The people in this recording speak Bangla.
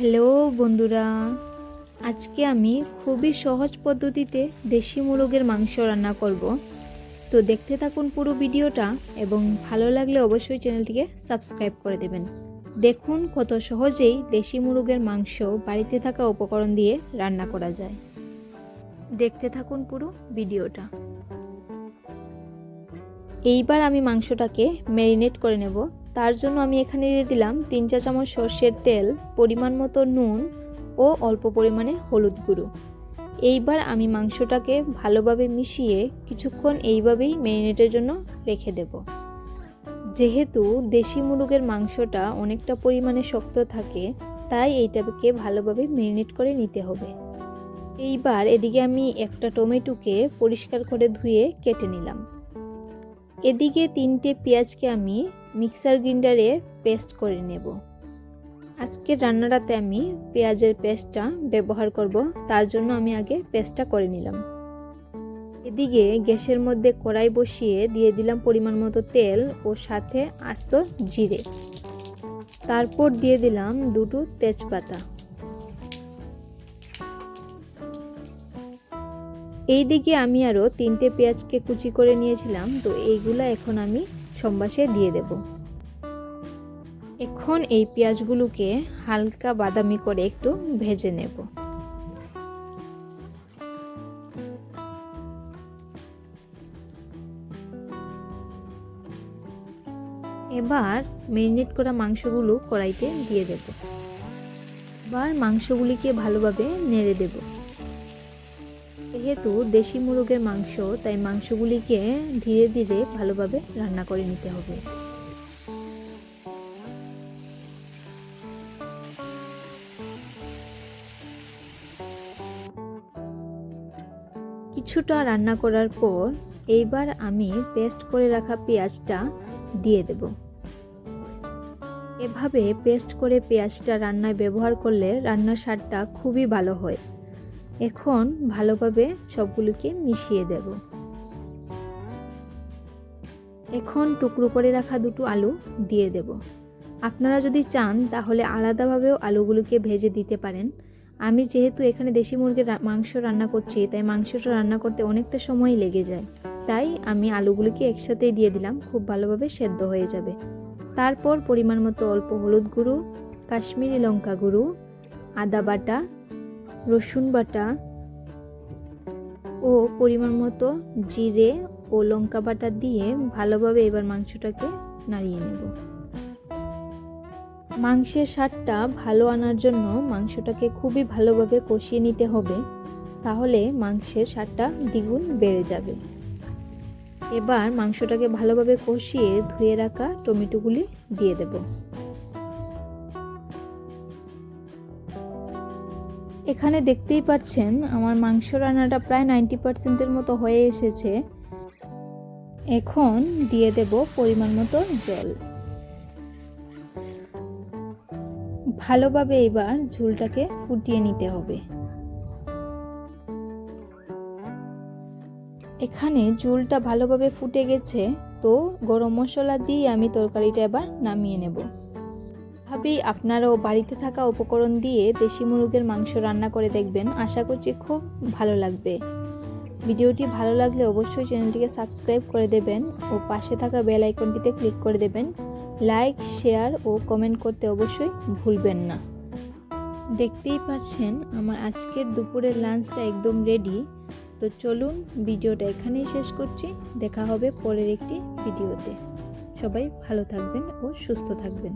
হ্যালো বন্ধুরা, আজকে আমি খুবই সহজ পদ্ধতিতে দেশি মুরগের মাংস রান্না করব। তো দেখতে থাকুন পুরো ভিডিওটা এবং ভালো লাগলে অবশ্যই চ্যানেলটিকে সাবস্ক্রাইব করে দেবেন। দেখুন কত সহজেই দেশি মুরগের মাংস বাড়িতে থাকা উপকরণ দিয়ে রান্না করা যায়। দেখতে থাকুন পুরো ভিডিওটা। এইবার আমি মাংসটাকে ম্যারিনেট করে নেব। তার জন্য আমি এখানে দিয়ে দিলাম 3 চা চামচ সরষের তেল, পরিমাণ মতো নুন ও অল্প পরিমাণে হলুদ গুঁড়ো। এইবার আমি মাংসটাকে ভালোভাবে মিশিয়ে কিছুক্ষণ এইভাবেই ম্যারিনেটের জন্য রেখে দেব। যেহেতু দেশি মুরগের মাংসটা অনেকটা পরিমাণে শক্ত থাকে, তাই এইটাকে ভালোভাবে ম্যারিনেট করে নিতে হবে। এইবার এদিকে আমি একটা টমেটোকে পরিষ্কার করে ধুয়ে কেটে নিলাম। এদিকে 3টে পেঁয়াজকে আমি মিক্সার গ্রাইন্ডারে পেস্ট করে নেব। আজকের রান্নাটাতে আমি পেঁয়াজের পেস্টটা ব্যবহার করব, তার জন্য আমি আগে পেস্টটা করে নিলাম। এদিকে গ্যাসের মধ্যে কড়াই বসিয়ে দিয়ে দিলাম পরিমাণ মতো তেল ও সাথে আস্ত জিরে। তারপর দিয়ে দিলাম 2টো তেজপাতা। এইদিকে আমি আরও 3টে পেঁয়াজকে কুচি করে নিয়েছিলাম, তো এইগুলা এখন আমি সম্বাসে দিয়ে দেব। এখন এই পেঁয়াজগুলোকে হালকা বাদামি করে একটু ভেজে নেব। এবার ম্যারিনেট করা মাংসগুলো কড়াইতে দিয়ে দেব। এবার মাংসগুলিকে ভালোভাবে নেড়ে দেব। যেহেতু দেশি মুরগের মাংস, তাই মাংসগুলিকে ধীরে ধীরে ভালোভাবে রান্না করে নিতে হবে। কিছুটা রান্না করার পর এইবার আমি পেস্ট করে রাখা পেঁয়াজটা দিয়ে দেব। এভাবে পেস্ট করে পেঁয়াজটা রান্নায় ব্যবহার করলে রান্নার স্বাদটা খুবই ভালো হয়। এখন ভালোভাবে সবগুলোকে মিশিয়ে দেব। এখন টুকরো করে রাখা 2টো আলু দিয়ে দেব। আপনারা যদি চান তাহলে আলাদাভাবেও আলুগুলোকে ভেজে দিতে পারেন। আমি যেহেতু এখানে দেশি মুরগির মাংস রান্না করছি, তাই মাংসটা রান্না করতে অনেকটা সময় লেগে যায়, তাই আমি আলুগুলোকে একসাথেই দিয়ে দিলাম। খুব ভালোভাবে সেদ্ধ হয়ে যাবে। তারপর পরিমাণ মতো অল্প হলুদ গুঁড়ো, কাশ্মীরি লঙ্কা গুঁড়ো, আদা বাটা, রসুন বাটা ও পরিমাণ মতো জিরে ও লঙ্কা বাটা দিয়ে ভালোভাবে এবার মাংসটাকে নাড়িয়ে নেব। মাংসের স্বাদটা ভালো আনার জন্য মাংসটাকে খুবই ভালোভাবে কষিয়ে নিতে হবে, তাহলে মাংসের স্বাদটা দ্বিগুণ বেড়ে যাবে। এবার মাংসটাকে ভালোভাবে কষিয়ে ধুয়ে রাখা টমেটোগুলি দিয়ে দেব। এখানে দেখতেই পাচ্ছেন আমার মাংস রান্নাটা প্রায় 90%-এর মতো হয়ে এসেছে। এখন দিয়ে দেব পরিমাণ মতো জল। ভালোভাবে এবার ঝোলটাকে ফুটিয়ে নিতে হবে। এখানে ঝোলটা ভালোভাবে ফুটে গেছে, তো গরম মশলা দিয়ে আমি তরকারিটা এবার নামিয়ে নেব। ভাবেই আপনারাও বাড়িতে থাকা উপকরণ দিয়ে দেশি মুরগের মাংস রান্না করে দেখবেন, আশা করছি খুব ভালো লাগবে। ভিডিওটি ভালো লাগলে অবশ্যই চ্যানেলটিকে সাবস্ক্রাইব করে দেবেন ও পাশে থাকা বেল আইকনটিতে ক্লিক করে দেবেন। লাইক, শেয়ার ও কমেন্ট করতে অবশ্যই ভুলবেন না। দেখতেই পাচ্ছেন আমার আজকের দুপুরের লাঞ্চটা একদম রেডি। তো চলুন ভিডিওটা এখানেই শেষ করছি। দেখা হবে পরের একটি ভিডিওতে। সবাই ভালো থাকবেন ও সুস্থ থাকবেন।